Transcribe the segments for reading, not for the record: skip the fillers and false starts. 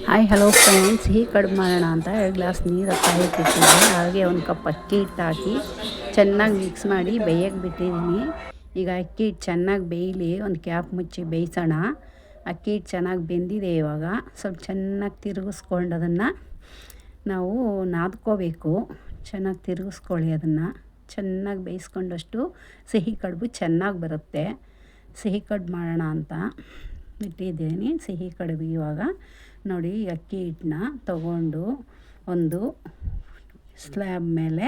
Hi hello friends, ಸಿಹಿ ಕಡುಬು ಮಾಡೋಣ ಅಂತ 2 ಗ್ಲಾಸ್ ನೀರು ಕಾಯಕ್ಕಿಟ್ಟಿದ್ದೆ. ಹಾಗೆ 1 ಕಪ್ ಅಕ್ಕಿ ಹಿಟ್ಟು ಹಾಕಿ ಚೆನ್ನಾಗಿ ಮಿಕ್ಸ್ ಮಾಡಿ ಬೇಯಕ್ಕೆ ಬಿಟ್ಟಿದ್ದೀನಿ. ಈಗ ಅಕ್ಕಿ ಹಿಟ್ಟು ಚೆನ್ನಾಗಿ ಬೇಯಲಿ, ಒಂದು ಕ್ಯಾಪ್ ಮುಚ್ಚಿ ಬೇಯಿಸೋಣ. ಅಕ್ಕಿ ಹಿಟ್ಟು ಚೆನ್ನಾಗಿ ಬೆಂದಿದೆ. ಇವಾಗ ಸ್ವಲ್ಪ ಚೆನ್ನಾಗಿ ತಿರುಗಿಸ್ಕೊಂಡು ಅದನ್ನು ನಾವು ನಾದ್ಕೋಬೇಕು. ಚೆನ್ನಾಗಿ ತಿರುಗಿಸ್ಕೊಳ್ಳಿ, ಅದನ್ನು ಚೆನ್ನಾಗಿ ಬೇಯಿಸ್ಕೊಂಡಷ್ಟು ಸಿಹಿ ಕಡುಬು ಚೆನ್ನಾಗಿ ಬರುತ್ತೆ. ಸಿಹಿ ಕಡುಬು ಮಾಡೋಣ ಅಂತ ಇಟ್ಟಿದ್ದೀನಿ. ಸಿಹಿ ಕಡುಬು ಇವಾಗ ನೋಡಿ, ಅಕ್ಕಿ ಹಿಟ್ಟನ್ನ ತಗೊಂಡು ಒಂದು ಸ್ಲ್ಯಾಬ್ ಮೇಲೆ,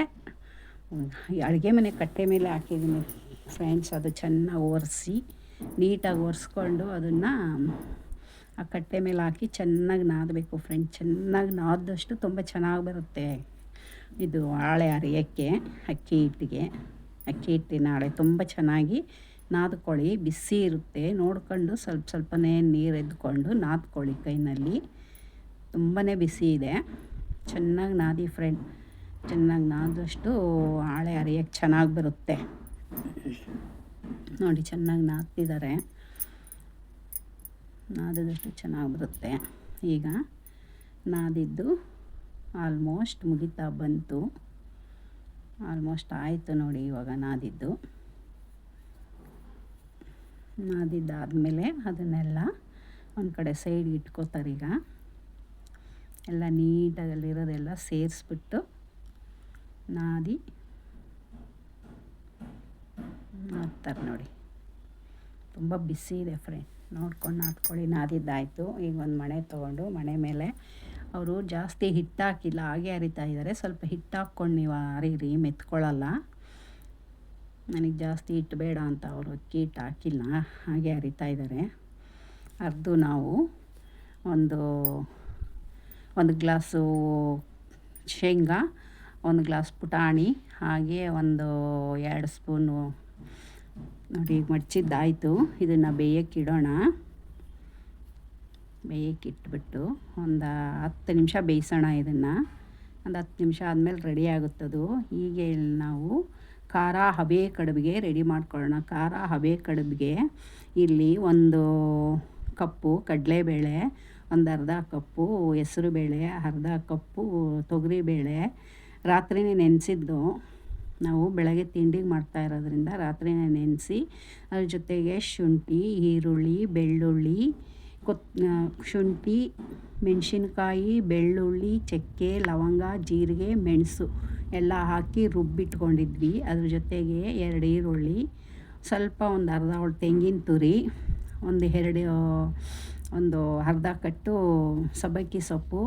ಅಡುಗೆ ಮನೆ ಕಟ್ಟೆ ಮೇಲೆ ಹಾಕಿದ್ದೀನಿ ಫ್ರೆಂಡ್ಸ್. ಅದು ಚೆನ್ನಾಗಿ ಒರೆಸಿ ನೀಟಾಗಿ ಒರೆಸ್ಕೊಂಡು ಅದನ್ನು ಆ ಕಟ್ಟೆ ಮೇಲೆ ಹಾಕಿ ಚೆನ್ನಾಗಿ ನಾದಬೇಕು ಫ್ರೆಂಡ್ಸ್. ಚೆನ್ನಾಗಿ ನಾದದಷ್ಟು ತುಂಬ ಚೆನ್ನಾಗಿ ಬರುತ್ತೆ ಇದು ಹಾಳೆ ಅರಿಯೋಕ್ಕೆ. ಅಕ್ಕಿ ಹಿಟ್ಟಿನ ಹಾಳೆ ತುಂಬ ಚೆನ್ನಾಗಿ ನಾದ್ಕೊಳ್ಳಿ. ಬಿಸಿ ಇರುತ್ತೆ, ನೋಡ್ಕೊಂಡು ಸ್ವಲ್ಪ ಸ್ವಲ್ಪನೇ ನೀರು ಎದ್ಕೊಂಡು ನಾದ್ಕೊಳ್ಳಿ ಕೈನಲ್ಲಿ. ತುಂಬಾ ಬಿಸಿ ಇದೆ. ಚೆನ್ನಾಗಿ ನಾದಿ ಫ್ರೆಂಡ್. ಚೆನ್ನಾಗಿ ನಾದಷ್ಟು ಹಾಳೆ ಅರಿಯೋಕ್ಕೆ ಚೆನ್ನಾಗಿ ಬರುತ್ತೆ ನೋಡಿ. ಚೆನ್ನಾಗಿ ನಾದ್ತಿದ್ದಾರೆ, ನಾದದಷ್ಟು ಚೆನ್ನಾಗಿ ಬರುತ್ತೆ. ಈಗ ನಾದಿದ್ದು ಆಲ್ಮೋಸ್ಟ್ ಮುಗಿತಾ ಬಂತು. ಆಲ್ಮೋಸ್ಟ್ ಆಯಿತು ನೋಡಿ. ಇವಾಗ ನಾದಿದ್ದಾದಮೇಲೆ ಅದನ್ನೆಲ್ಲ ಒಂದು ಕಡೆ ಸೈಡ್ಗೆ ಇಟ್ಕೋತಾರೆ. ಈಗ ಎಲ್ಲ ನೀಟಾಗಿ ಅಲ್ಲಿರೋದೆಲ್ಲ ಸೇರಿಸ್ಬಿಟ್ಟು ನಾದ್ತಾರೆ ನೋಡಿ. ತುಂಬ ಬಿಸಿ ಇದೆ ಫ್ರೆಂಡ್, ನೋಡ್ಕೊಂಡು ನಾದ್ಕೊಳ್ಳಿ. ನಾದಿದ್ದಾಯಿತು. ಈಗ ಒಂದು ಮಣೆ ತೊಗೊಂಡು ಮಣೆ ಮೇಲೆ ಅವರು ಜಾಸ್ತಿ ಹಿಟ್ಟು ಹಾಕಿಲ್ಲ, ಹಾಗೆ ಅರಿತಾ ಇದ್ದಾರೆ. ಸ್ವಲ್ಪ ಹಿಟ್ಟು ಹಾಕ್ಕೊಂಡು ನೀವು ಅರೀರಿ, ಮೆತ್ಕೊಳ್ಳಲ್ಲ. ನನಗೆ ಜಾಸ್ತಿ ಹಿಟ್ಟು ಬೇಡ ಅಂತ ಅವರು ಅಕ್ಕಿ ಹಿಟ್ಟು ಹಾಕಿಲ್ಲ, ಹಾಗೆ ಅರಿತಾ ಇದ್ದಾರೆ. ಅರ್ದು ನಾವು ಒಂದು ಗ್ಲಾಸು ಶೇಂಗಾ, 1 ಗ್ಲಾಸ್ ಪುಟಾಣಿ, ಹಾಗೆ 2 ಸ್ಪೂನು ನೋಡಿ ಮಡ್ಚಿದ್ದಾಯಿತು. ಇದನ್ನು ಬೇಯಕ್ಕಿಡೋಣ. ಬೇಯಕ್ಕಿಟ್ಬಿಟ್ಟು ಒಂದು 10 ನಿಮಿಷ ಬೇಯಿಸೋಣ. ಇದನ್ನು ಒಂದು 10 ನಿಮಿಷ ಆದಮೇಲೆ ರೆಡಿ ಆಗುತ್ತದು. ಹೀಗೆ ನಾವು ಖಾರ ಹಬೆ ಕಡುಬಿಗೆ ರೆಡಿ ಮಾಡ್ಕೊಳ್ಳೋಣ. ಖಾರ ಹಬೆ ಕಡುಬಿಗೆ ಇಲ್ಲಿ 1 ಕಪ್ಪು ಕಡಲೆಬೇಳೆ, ಒಂದು ಅರ್ಧ ಕಪ್ಪು ಹೆಸರುಬೇಳೆ, ಅರ್ಧ ಕಪ್ಪು ತೊಗರಿಬೇಳೆ ರಾತ್ರಿನೇ ನೆನೆಸಿದ್ದು. ನಾವು ಬೆಳಗ್ಗೆ ತಿಂಡಿಗೆ ಮಾಡ್ತಾ ಇರೋದ್ರಿಂದ ರಾತ್ರಿನೇ ನೆನೆಸಿ, ಅದ್ರ ಜೊತೆಗೆ ಶುಂಠಿ, ಈರುಳ್ಳಿ, ಬೆಳ್ಳುಳ್ಳಿ, ಶುಂಠಿ, ಮೆಣಸಿನ್ಕಾಯಿ, ಬೆಳ್ಳುಳ್ಳಿ, ಚಕ್ಕೆ, ಲವಂಗ, ಜೀರಿಗೆ, ಮೆಣಸು ಎಲ್ಲ ಹಾಕಿ ರುಬ್ಬಿಟ್ಕೊಂಡಿದ್ವಿ. ಅದ್ರ ಜೊತೆಗೆ 2 ಈರುಳ್ಳಿ, ಸ್ವಲ್ಪ ಒಂದು ಅರ್ಧ ಹೋಳು ತೆಂಗಿನ ತುರಿ, ಒಂದು ಅರ್ಧ ಕಟ್ಟು ಸಬ್ಬಕ್ಕಿ ಸೊಪ್ಪು,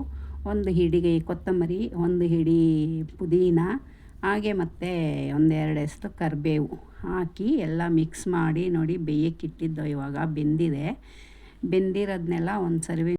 1 ಹಿಡಿ ಕೊತ್ತಂಬರಿ, 1 ಹಿಡಿ ಪುದೀನ, ಹಾಗೆ ಮತ್ತು 1-2 ಎಸಳು ಕರಿಬೇವು ಹಾಕಿ ಎಲ್ಲ ಮಿಕ್ಸ್ ಮಾಡಿ ನೋಡಿ ಬೇಯಕ್ಕಿಟ್ಟಿದ್ದು. ಇವಾಗ ಬೆಂದಿರೋದನ್ನೆಲ್ಲ ಒಂದು ಸರ್ವಿ